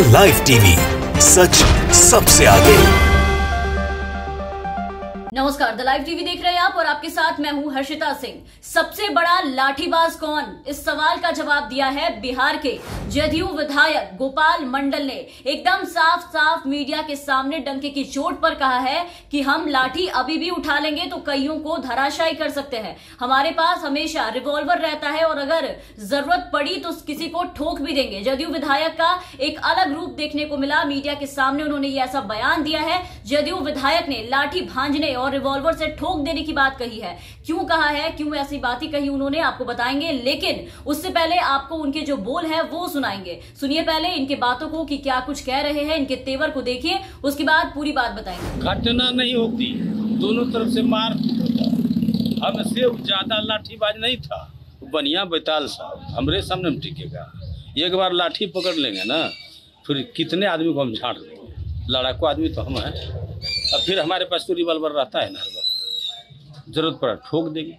The live TV, सच सबसे आगे। नमस्कार, द लाइव टीवी देख रहे हैं आप और आपके साथ मैं हूं हर्षिता सिंह। सबसे बड़ा लाठीबाज कौन, इस सवाल का जवाब दिया है बिहार के जदयू विधायक गोपाल मंडल ने। एकदम साफ साफ मीडिया के सामने डंके की चोट पर कहा है कि हम लाठी अभी भी उठा लेंगे तो कईयों को धराशायी कर सकते हैं। हमारे पास हमेशा रिवॉल्वर रहता है और अगर जरूरत पड़ी तो किसी को ठोक भी देंगे। जदयू विधायक का एक अलग रूप देखने को मिला मीडिया के सामने। उन्होंने ये ऐसा बयान दिया है। जदयू विधायक ने लाठी भांजने और रिवॉल्वर से ठोक देने की बात कही है। क्यों कहा है, क्यों ऐसी बातें कही उन्होंने, आपको बताएंगे। लेकिन उससे पहले आपको उनके जो बोल है वो सुनाएंगे। सुनिए पहले इनके बातों को कि क्या कुछ कह रहे हैं, इनके तेवर को देखिए, उसके बाद पूरी बात बताएंगे। घटना नहीं होती, दोनों तरफ से मार हमसे ज्यादा लाठीबाज नहीं था। बनिया बैताल साहब हमरे सामने में टिकेगा। एक बार लाठी पकड़ लेंगे ना, फिर कितने आदमी को हम झाड़ देंगे। लड़ाकू आदमी तो हम हैं। अब फिर हमारे पास तो रिवॉल्वर रहता है ना, हर वक्त जरूरत पड़ा ठोक देंगे।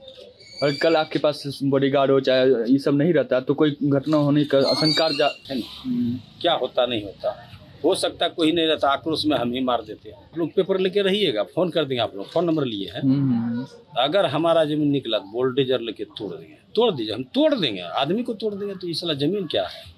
और कल आपके पास बॉडीगार्ड हो चाहे ये सब नहीं रहता तो कोई घटना होने का आशंका है ना? क्या होता नहीं होता, हो सकता कोई नहीं रहता, आक्रोश में हम ही मार देते हैं। आप लोग पेपर लेके रहिएगा, फोन कर देंगे। आप लोग फोन नंबर लिए हैं। अगर हमारा जमीन निकला तो बुलडोजर लेके तोड़ देंगे। तोड़ दीजिए, हम तोड़ देंगे, आदमी को तोड़ देंगे तो ये साला जमीन क्या है।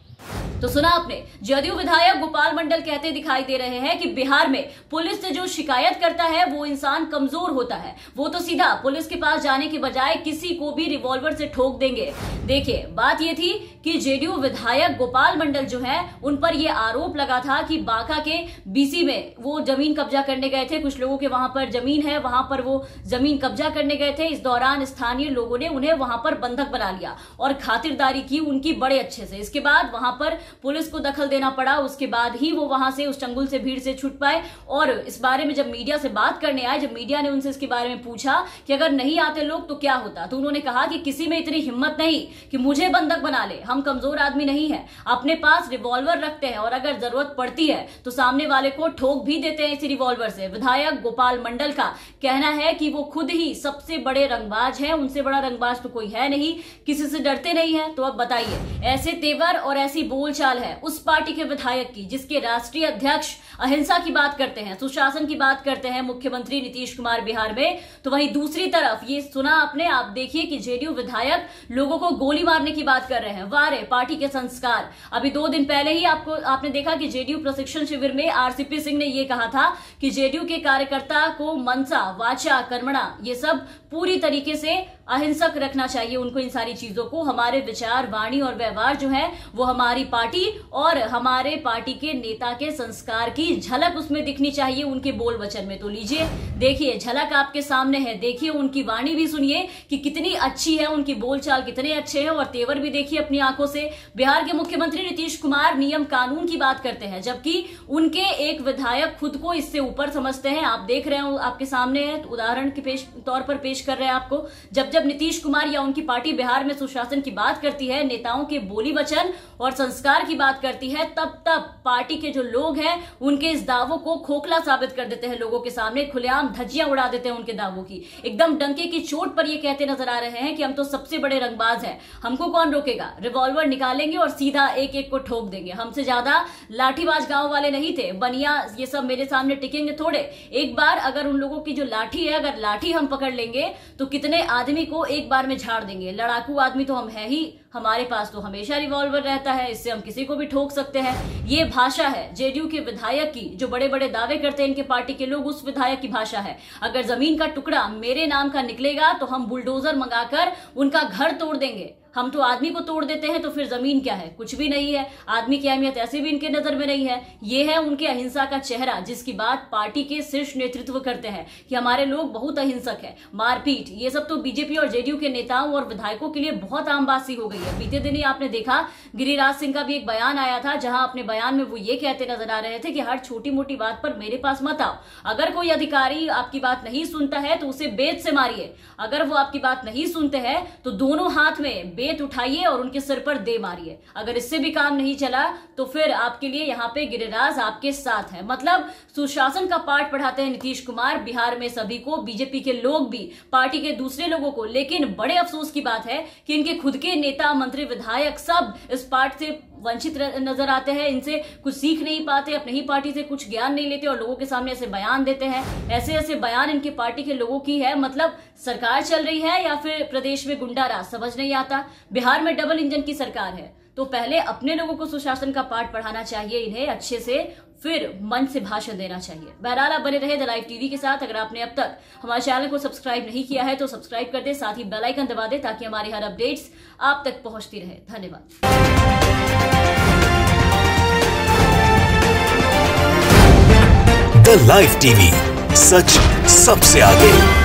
तो सुना आपने, जदयू विधायक गोपाल मंडल कहते दिखाई दे रहे हैं कि बिहार में पुलिस से जो शिकायत करता है वो इंसान कमजोर होता है। वो तो सीधा पुलिस के पास जाने के बजाय किसी को भी रिवॉल्वर से ठोक देंगे। देखिए, बात ये थी कि जदयू विधायक गोपाल मंडल जो है उन पर यह आरोप लगा था कि बांका के बीसी में वो जमीन कब्जा करने गए थे। कुछ लोगों के वहां पर जमीन है, वहां पर वो जमीन कब्जा करने गए थे। इस दौरान स्थानीय लोगों ने उन्हें वहां पर बंधक बना लिया और खातिरदारी की उनकी बड़े अच्छे से। इसके बाद वहां पर पुलिस को दखल देना पड़ा। उसके बाद ही वो वहां से उस चंगुल से भीड़ से छूट पाए। और इस बारे में जब मीडिया से बात करने आए, जब मीडिया ने उनसे इसके बारे में पूछा कि अगर नहीं आते लोग तो क्या होता, तो उन्होंने कहा कि किसी में इतनी हिम्मत नहीं कि मुझे बंधक बना ले। हम कमजोर आदमी नहीं है, अपने पास रिवॉल्वर रखते हैं और अगर जरूरत पड़ती है तो सामने वाले को ठोक भी देते हैं इसी रिवॉल्वर से। विधायक गोपाल मंडल का कहना है कि वो खुद ही सबसे बड़े रंगबाज हैं, उनसे बड़ा रंगबाज तो कोई है नहीं, किसी से डरते नहीं है। तो अब बताइए, ऐसे तेवर और ऐसी बोलचाल है उस पार्टी के विधायक की जिसके राष्ट्रीय अध्यक्ष अहिंसा की बात करते हैं, सुशासन की बात करते हैं, मुख्यमंत्री नीतीश कुमार बिहार में। तो वहीं दूसरी तरफ ये सुना आपने, आप देखिए कि जेडीयू विधायक लोगों को गोली मारने की बात कर रहे हैं। वारे पार्टी के संस्कार। अभी 2 दिन पहले ही आपने देखा कि जेडीयू प्रशिक्षण शिविर में आरसीपी सिंह ने यह कहा था कि जेडीयू के कार्यकर्ता को मनसा वाचा कर्मणा ये सब पूरी तरीके से अहिंसक रखना चाहिए उनको। इन सारी चीजों को, हमारे विचार, वाणी और व्यवहार जो है वो हमारी पार्टी और हमारे पार्टी के नेता के संस्कार की झलक उसमें दिखनी चाहिए उनके बोल वचन में। तो लीजिए, देखिए, झलक आपके सामने है। देखिए, उनकी वाणी भी सुनिए कि कितनी अच्छी है, उनकी बोलचाल कितने अच्छे हैं और तेवर भी देखिए अपनी आंखों से। बिहार के मुख्यमंत्री नीतीश कुमार नियम कानून की बात करते हैं, जबकि उनके एक विधायक खुद को इससे ऊपर समझते हैं। आप देख रहे हो, आपके सामने है, उदाहरण के तौर पर पेश कर रहे हैं आपको। जब नीतीश कुमार या उनकी पार्टी बिहार में सुशासन की बात करती है, नेताओं के बोली वचन और संस्कार की बात करती है, तब पार्टी के जो लोग हैं उनके इस दावों को खोखला साबित कर देते हैं। लोगों के सामने खुलेआम धज्जियां उड़ा देते हैं उनके दावों की। एकदम डंके की चोट पर ये कहते नजर आ रहे हैं कि हम तो सबसे बड़े रंगबाज हैं, हमको कौन रोकेगा। रिवॉल्वर निकालेंगे और सीधा एक एक को ठोक देंगे। हमसे ज्यादा लाठीबाज गांव वाले नहीं थे। बनिया ये सब मेरे सामने टिकेंगे थोड़े। एक बार अगर उन लोगों की जो लाठी है, अगर लाठी हम पकड़ लेंगे तो कितने आदमी को एक बार में झाड़ देंगे। लड़ाकू आदमी तो हम है ही, हमारे पास तो हमेशा रिवॉल्वर रहता है, इससे हम किसी को भी ठोक सकते हैं। ये भाषा है जेडीयू के विधायक की, जो बड़े बड़े दावे करते हैं इनके पार्टी के लोग, उस विधायक की भाषा है। अगर जमीन का टुकड़ा मेरे नाम का निकलेगा तो हम बुलडोजर मंगाकर उनका घर तोड़ देंगे। हम तो आदमी को तोड़ देते हैं तो फिर जमीन क्या है, कुछ भी नहीं है। आदमी की अहमियत ऐसे भी इनके नजर में नहीं है। ये है उनके अहिंसा का चेहरा, जिसकी बात पार्टी के शीर्ष नेतृत्व करते हैं कि हमारे लोग बहुत अहिंसक है। मारपीट ये सब तो बीजेपी और जेडीयू के नेताओं और विधायकों के लिए बहुत आम बात सी हो गई है। बीते दिन ही आपने देखा गिरिराज सिंह का भी एक बयान आया था, जहां अपने बयान में वो ये कहते नजर आ रहे थे कि हर छोटी मोटी बात पर मेरे पास मत आओ। अगर कोई अधिकारी आपकी बात नहीं सुनता है तो उसे बेत से मारिए। अगर वो आपकी बात नहीं सुनते हैं तो दोनों हाथ में बेत उठाइए और उनके सिर पर दे मारिए। अगर इससे भी काम नहीं चला तो फिर आपके लिए यहाँ पे गिरिराज आपके साथ है। मतलब सुशासन का पाठ पढ़ाते हैं नीतीश कुमार बिहार में सभी को, बीजेपी के लोग भी, पार्टी के दूसरे लोगों को। लेकिन बड़े अफसोस की बात है कि इनके खुद के नेता, मंत्री, विधायक सब इस पाठ से वंचित नजर आते हैं, इनसे कुछ सीख नहीं पाते, अपनी ही पार्टी से कुछ ज्ञान नहीं लेते और लोगों के सामने ऐसे बयान देते हैं। ऐसे ऐसे बयान इनकी पार्टी के लोगों की है, मतलब सरकार चल रही है या फिर प्रदेश में गुंडा राज, समझ नहीं आता। बिहार में डबल इंजन की सरकार है, तो पहले अपने लोगों को सुशासन का पाठ पढ़ाना चाहिए इन्हें अच्छे से, फिर मन से भाषण देना चाहिए। बहरहाल आप बने रहे द लाइव टीवी के साथ। अगर आपने अब तक हमारे चैनल को सब्सक्राइब नहीं किया है तो सब्सक्राइब कर दे, साथ ही बेल आइकन दबा दे ताकि हमारी हर अपडेट्स आप तक पहुंचती रहे। धन्यवाद। द लाइव टीवी, सच सबसे आगे।